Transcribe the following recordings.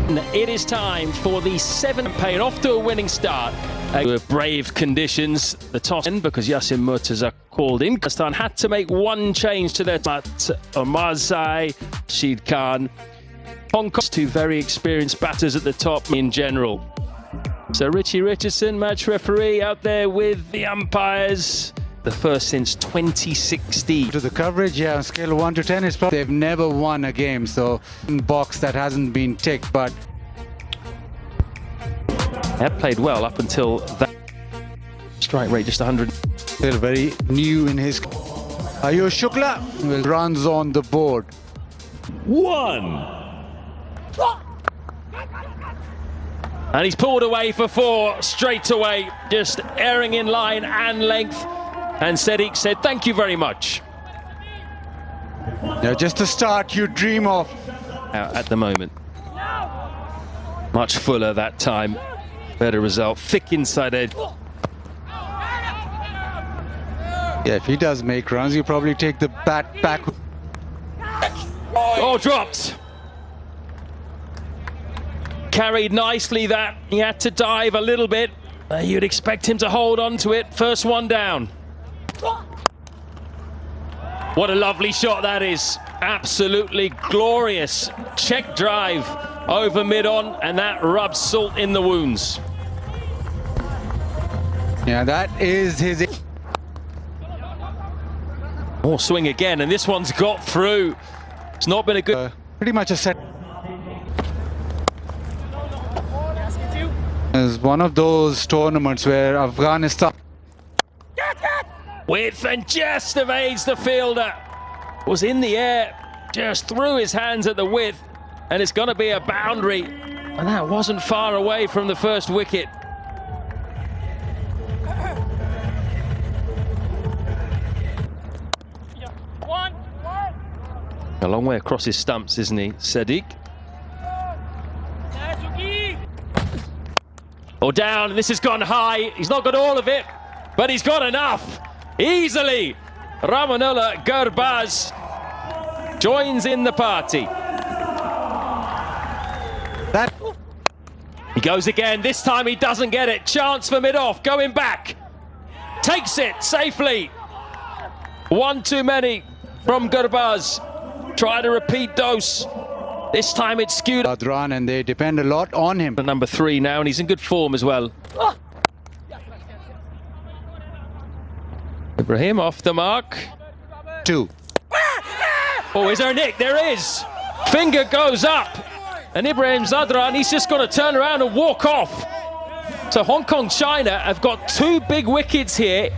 It is time for the 7th campaign, off to a winning start. With brave conditions, the toss in because Yasin Murtaza called in. Pakistan had to make one change to their but Omarzai, Rashid Khan. Hong Kong's two very experienced batters at the top in general. So Richie Richardson, match referee, out there with the umpires. The first since 2016. To the coverage, yeah, on scale of 1 to 10, it's probably they've never won a game, so box that hasn't been ticked, but they have played well up until that strike rate, just 100. They're very new in his. Ayush Shukla runs on the board. 1. And he's pulled away for 4 straight away, just erring in line and length. And Sadiq said, thank you very much. Yeah, just the start you dream of. At the moment. Much fuller that time. Better result. Thick inside edge. Yeah, if he does make runs, you probably take the bat back. Oh, dropped. Carried nicely that. He had to dive a little bit. You'd expect him to hold on to it. First one down. What a lovely shot that is. Absolutely glorious. Check drive over mid-on, and that rubs salt in the wounds. Yeah, that is his. Oh, swing again, and this one's got through. It's not been a good... Pretty much a set. It's one of those tournaments where Afghanistan... Width and just evades the fielder. Was in the air, just threw his hands at the width, and it's going to be a boundary. And that wasn't far away from the first wicket. A long way across his stumps, isn't he, Sadiq? Oh, down. This has gone high. He's not got all of it, but he's got enough. Easily, Ramanullah Gurbaz joins in the party. He goes again. This time he doesn't get it. Chance for mid-off. Going back. Takes it safely. One too many from Gurbaz. Try to repeat dose. This time it's skewed. Run, and they depend a lot on him. Number 3 now, and he's in good form as well. Ibrahim off the mark. 2. Oh, is there a nick? There is. Finger goes up. And Ibrahim Zadran, he's just going to turn around and walk off. So Hong Kong, China have got 2 big wickets here.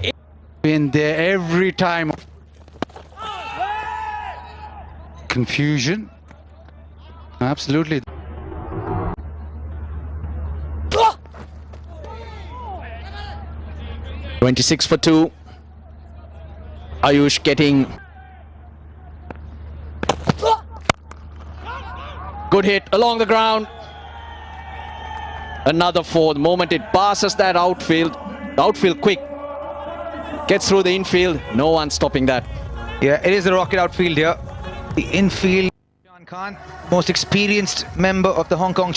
Been there every time. Confusion. Absolutely. (26 for 2). Ayush getting good hit along the ground. Another 4. The moment it passes that outfield, the outfield quick, gets through the infield, no one stopping that. Yeah, it is a rocket outfield here. The infield, Khan, most experienced member of the Hong Kong.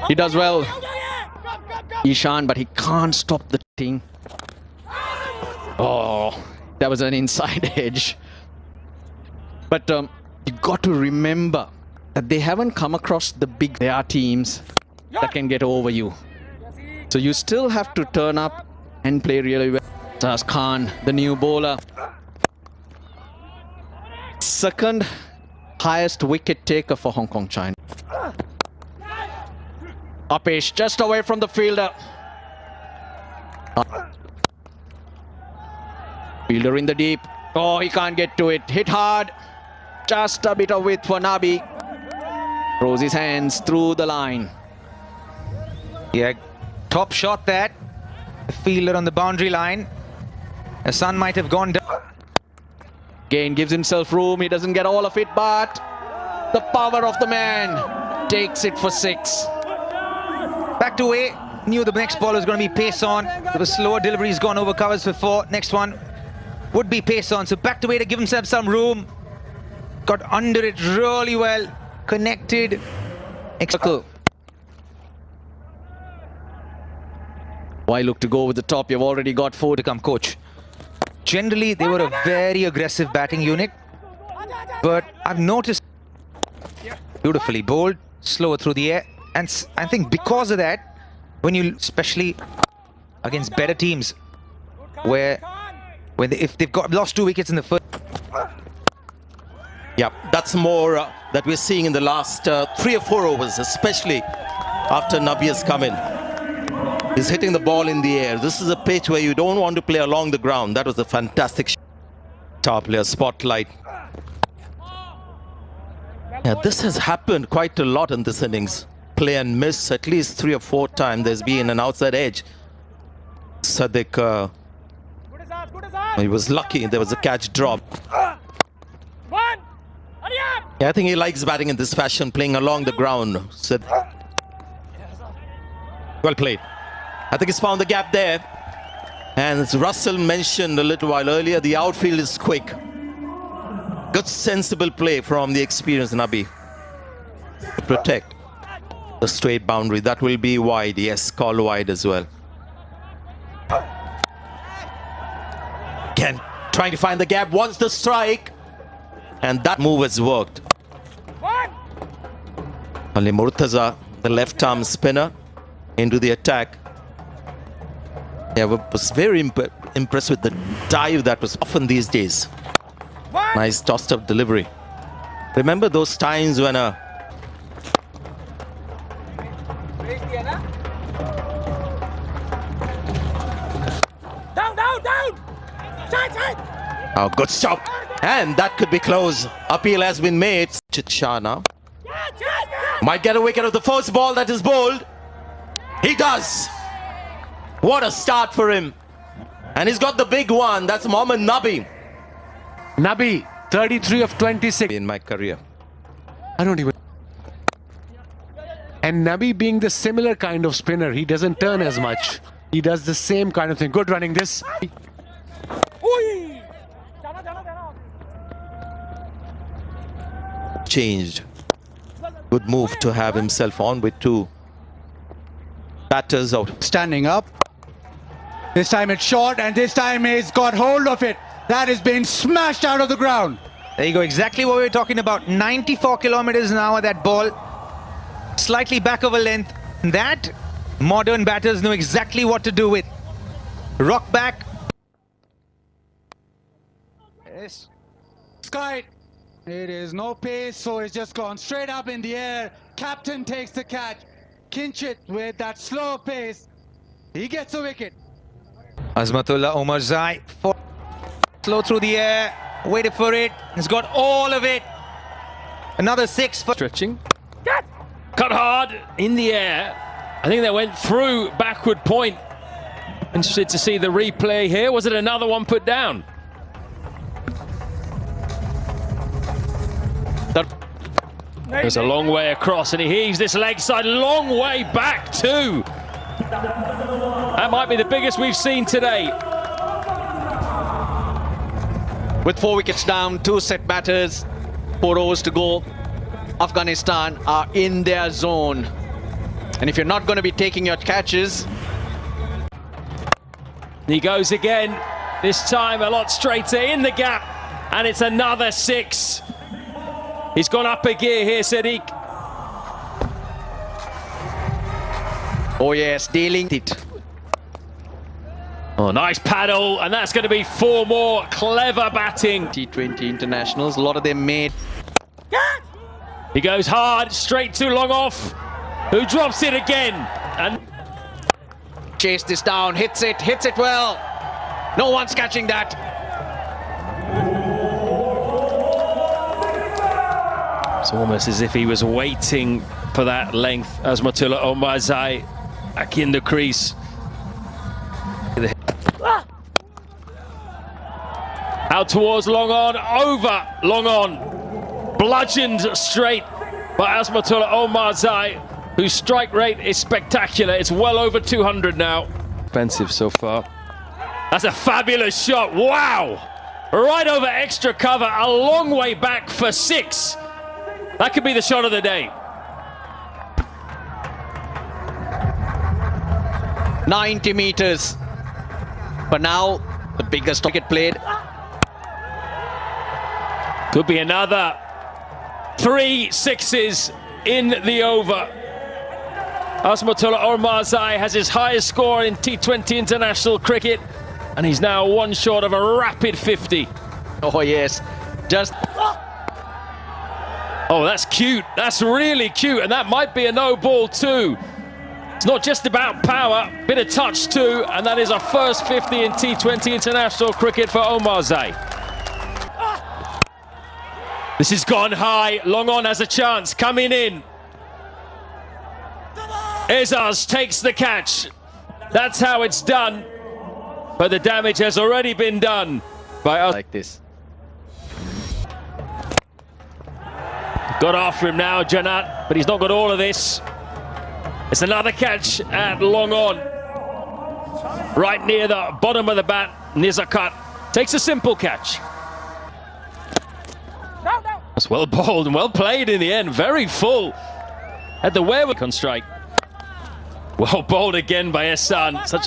He does well, Ishan, but he can't stop the thing. Oh, that was an inside edge. But you got to remember that they haven't come across the big. There are teams that can get over you. So you still have to turn up and play really well. Taz Khan, the new bowler. Second highest wicket taker for Hong Kong, China. Upish just away from the fielder. Fielder in the deep. Oh, he can't get to it. Hit hard. Just a bit of width for Nabi. Throws his hands through the line. Yeah, top shot that. The fielder on the boundary line. The sun might have gone down. Again, gives himself room. He doesn't get all of it, but the power of the man takes it for 6. Back to away. Knew the next ball was going to be pace on. The slower delivery has gone over covers for 4. Next one. would be pace on. So back to way to give himself some room. Got under it really well. Connected. Circle. Why look to go with the top? You've already got 4 To come coach. Generally, they were a very aggressive batting unit. But I've noticed beautifully bowled, slower through the air. And I think because of that, when you, especially against better teams, where if they've got lost 2 wickets in the first. Yeah, that's more that we're seeing in the last 3 or 4 overs, especially after Nabi has come in. He's hitting the ball in the air. This is a pitch where you don't want to play along the ground. That was a fantastic star player spotlight. Yeah, this has happened quite a lot in this innings. Play and miss at least 3 or 4 times. There's been an outside edge. Sadiq, he was lucky. There was a catch drop. Yeah, I think he likes batting in this fashion, playing along the ground. So, well played. I think he's found the gap there. And as Russell mentioned a little while earlier, the outfield is quick. Good sensible play from the experienced Nabi to protect the straight boundary. That will be wide. Yes, call wide as well. Again, trying to find the gap, wants the strike. And that move has worked. Ali Murtaza, the left arm spinner, into the attack. Yeah, was very impressed with the dive that was often these days. Nice tossed up delivery. Remember those times when a oh, good stop. And that could be close. Appeal has been made. Chichana might get a wicket of the first ball that is bowled. He does. What a start for him. And he's got the big one. That's Mohammad Nabi. Nabi, 33 of 26. In my career. I don't even. And Nabi being the similar kind of spinner, he doesn't turn as much. He does the same kind of thing. Good running this. Changed. Good move to have himself on with 2 batters out. Standing up. This time it's short, and this time he's got hold of it. That has been smashed out of the ground. There you go, exactly what we were talking about. 94 kilometers an hour, that ball. Slightly back of a length. That modern batters know exactly what to do with. Rock back. Yes. Sky. It is no pace, so it's just gone straight up in the air. Captain takes the catch. Kinchit with that slow pace. He gets a wicket. Azmatullah Omarzai. Slow through the air. Waited for it. He's got all of it. Another 6 for Stretching. Cut hard in the air. I think they went through backward point. Interested to see the replay here. Was it another one put down? There's a long way across, and he heaves this leg side long way back too. That might be the biggest we've seen today. with 4 wickets down, 2 set batters, 4 overs to go. Afghanistan are in their zone. And if you're not going to be taking your catches... He goes again, this time a lot straighter in the gap, and it's another 6. He's gone up a gear here, Sadiq. Oh yes, dealing it. Oh, nice paddle, and that's going to be 4 more. Clever batting. T20 internationals, a lot of them made. He goes hard, straight to long off. Who drops it again? And Chase this down, hits it well. No one's catching that. it's almost as if he was waiting for that length. Azmatullah Omarzai back in the crease. Out towards long on, over long on. Bludgeoned straight by Azmatullah Omarzai, whose strike rate is spectacular. It's well over 200 now. Expensive so far. That's a fabulous shot. Wow! right over extra cover, a long way back for 6. That could be the shot of the day. 90 meters. But now, the biggest wicket played. Could be another 3 sixes in the over. Asmatullah Omarzai has his highest score in T20 international cricket, and he's now one short of a rapid 50. Oh yes, just... Oh, that's cute. That's really cute, and that might be a no ball too. It's not just about power, bit of touch too, and that is our first 50 in T20 international cricket for Omarzai. This has gone high. Long on has a chance coming in. Ezaz takes the catch. That's how it's done. But the damage has already been done by us. Like this. Got after him now, Janat, but he's not got all of this. It's another catch at long on. Right near the bottom of the bat, Nizakat takes a simple catch. That's well bowled and well played in the end. Very full. Had the wherewithal on strike. Well bowled again by Ehsan. Such a